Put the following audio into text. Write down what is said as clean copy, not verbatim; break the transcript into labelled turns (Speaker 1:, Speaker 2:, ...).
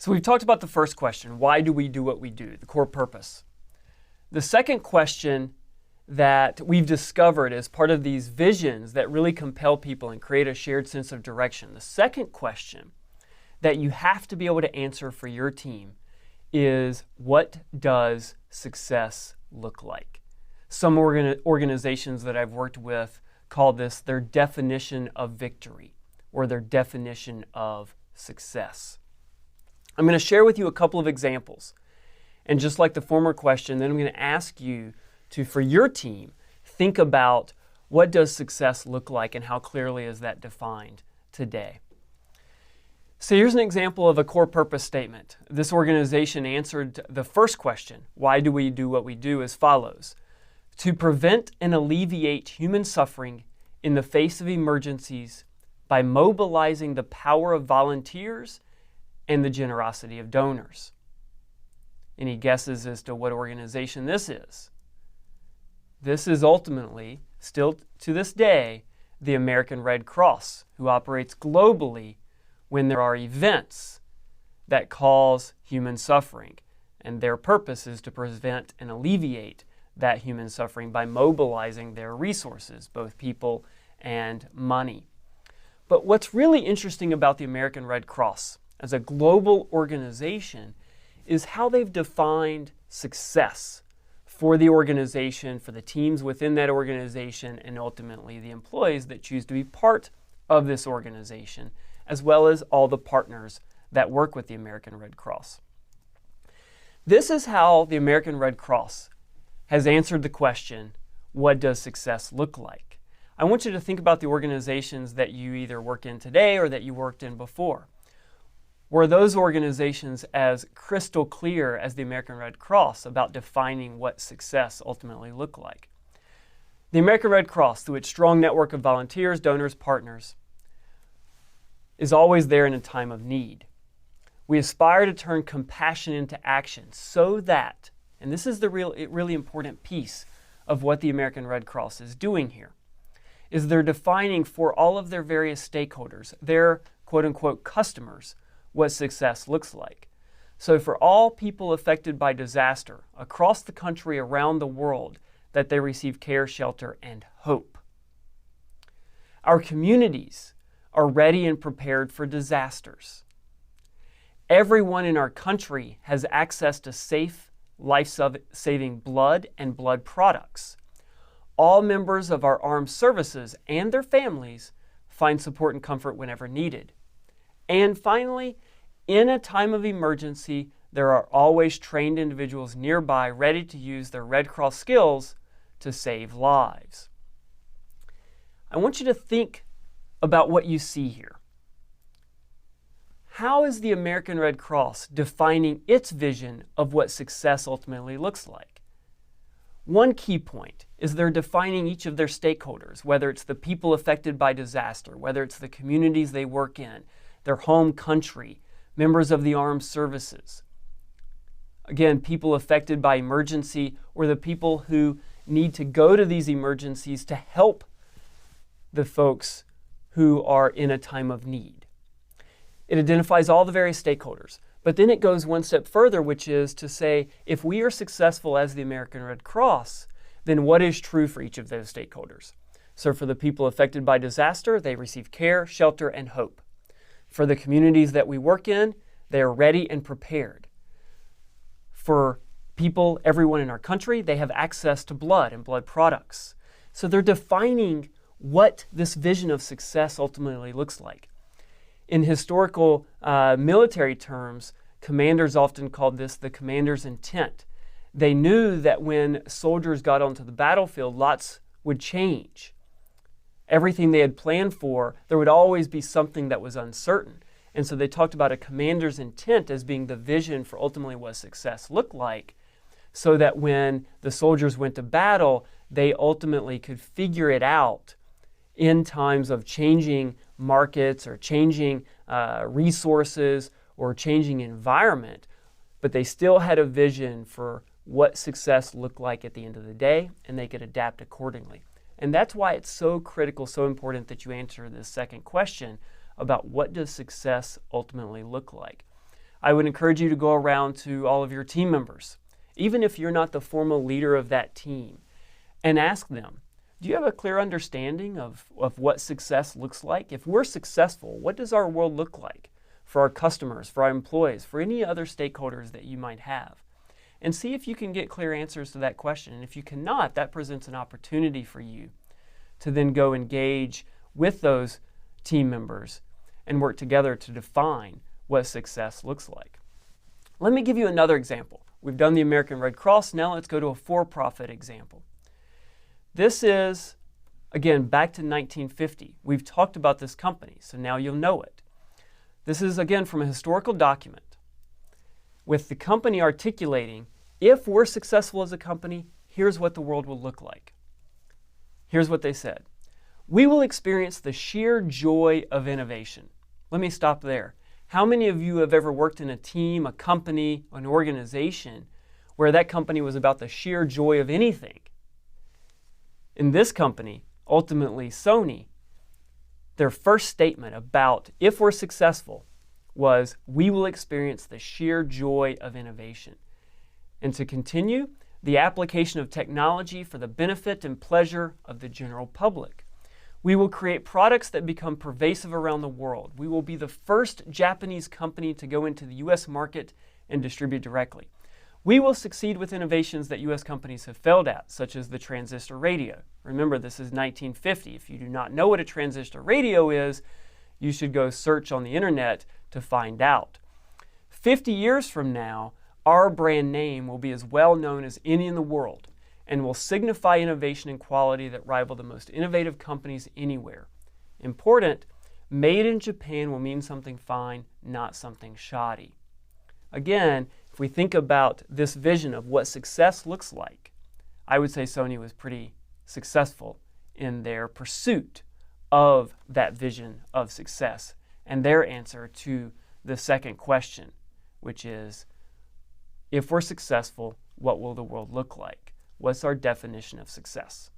Speaker 1: So we've talked about the first question, why do we do what we do, the core purpose. The second question that we've discovered as part of these visions that really compel people and create a shared sense of direction. The second question that you have to be able to answer for your team is, what does success look like? Some organizations that I've worked with call this their definition of victory or their definition of success. I'm going to share with you a couple of examples. And just like the former question, then I'm going to ask you to, for your team, think about what does success look like and how clearly is that defined today. So here's an example of a core purpose statement. This organization answered the first question, why do we do what we do, as follows: to prevent and alleviate human suffering in the face of emergencies by mobilizing the power of volunteers and the generosity of donors. Any guesses as to what organization this is? This is ultimately, still to this day, the American Red Cross, who operates globally when there are events that cause human suffering. And their purpose is to prevent and alleviate that human suffering by mobilizing their resources, both people and money. But what's really interesting about the American Red Cross as a global organization is how they've defined success for the organization, for the teams within that organization, and ultimately the employees that choose to be part of this organization, as well as all the partners that work with the American Red Cross. This is how the American Red Cross has answered the question, what does success look like? I want you to think about the organizations that you either work in today or that you worked in before. Were those organizations as crystal clear as the American Red Cross about defining what success ultimately looked like? The American Red Cross, through its strong network of volunteers, donors, partners, is always there in a time of need. We aspire to turn compassion into action so that, and this is the really important piece of what the American Red Cross is doing here, is they're defining for all of their various stakeholders, their quote-unquote customers, what success looks like. So for all people affected by disaster across the country, around the world, that they receive care, shelter, and hope. Our communities are ready and prepared for disasters. Everyone in our country has access to safe, life-saving blood and blood products. All members of our armed services and their families find support and comfort whenever needed. And finally, in a time of emergency, there are always trained individuals nearby ready to use their Red Cross skills to save lives. I want you to think about what you see here. How is the American Red Cross defining its vision of what success ultimately looks like? One key point is they're defining each of their stakeholders, whether it's the people affected by disaster, whether it's the communities they work in, their home country, members of the armed services. Again, people affected by emergency, or the people who need to go to these emergencies to help the folks who are in a time of need. It identifies all the various stakeholders, but then it goes one step further, which is to say, if we are successful as the American Red Cross, then what is true for each of those stakeholders? So for the people affected by disaster, they receive care, shelter, and hope. For the communities that we work in, they are ready and prepared. For people, everyone in our country, they have access to blood and blood products. So they're defining what this vision of success ultimately looks like. In historical military terms, commanders often called this the commander's intent. They knew that when soldiers got onto the battlefield, lots would change. Everything they had planned for, there would always be something that was uncertain. And so they talked about a commander's intent as being the vision for ultimately what success looked like, so that when the soldiers went to battle, they ultimately could figure it out in times of changing markets or changing resources or changing environment, but they still had a vision for what success looked like at the end of the day, and they could adapt accordingly. And that's why it's so critical, so important that you answer this second question about what does success ultimately look like. I would encourage you to go around to all of your team members, even if you're not the formal leader of that team, and ask them, do you have a clear understanding of what success looks like? If we're successful, what does our world look like for our customers, for our employees, for any other stakeholders that you might have? And see if you can get clear answers to that question. And if you cannot, that presents an opportunity for you to then go engage with those team members and work together to define what success looks like. Let me give you another example. We've done the American Red Cross. Now let's go to a for-profit example. This is, again, back to 1950. We've talked about this company, so now you'll know it. This is, again, from a historical document with the company articulating, if we're successful as a company, here's what the world will look like. Here's what they said. We will experience the sheer joy of innovation. Let me stop there. How many of you have ever worked in a team, a company, an organization where that company was about the sheer joy of anything? In this company, ultimately Sony, their first statement about if we're successful was, we will experience the sheer joy of innovation. And to continue, the application of technology for the benefit and pleasure of the general public. We will create products that become pervasive around the world. We will be the first Japanese company to go into the U.S. market and distribute directly. We will succeed with innovations that U.S. companies have failed at, such as the transistor radio. Remember, this is 1950. If you do not know what a transistor radio is, you should go search on the internet to find out. 50 years from now, our brand name will be as well known as any in the world and will signify innovation and quality that rival the most innovative companies anywhere. Important, made in Japan will mean something fine, not something shoddy. Again, if we think about this vision of what success looks like, I would say Sony was pretty successful in their pursuit of that vision of success and their answer to the second question, which is, if we're successful, what will the world look like? What's our definition of success?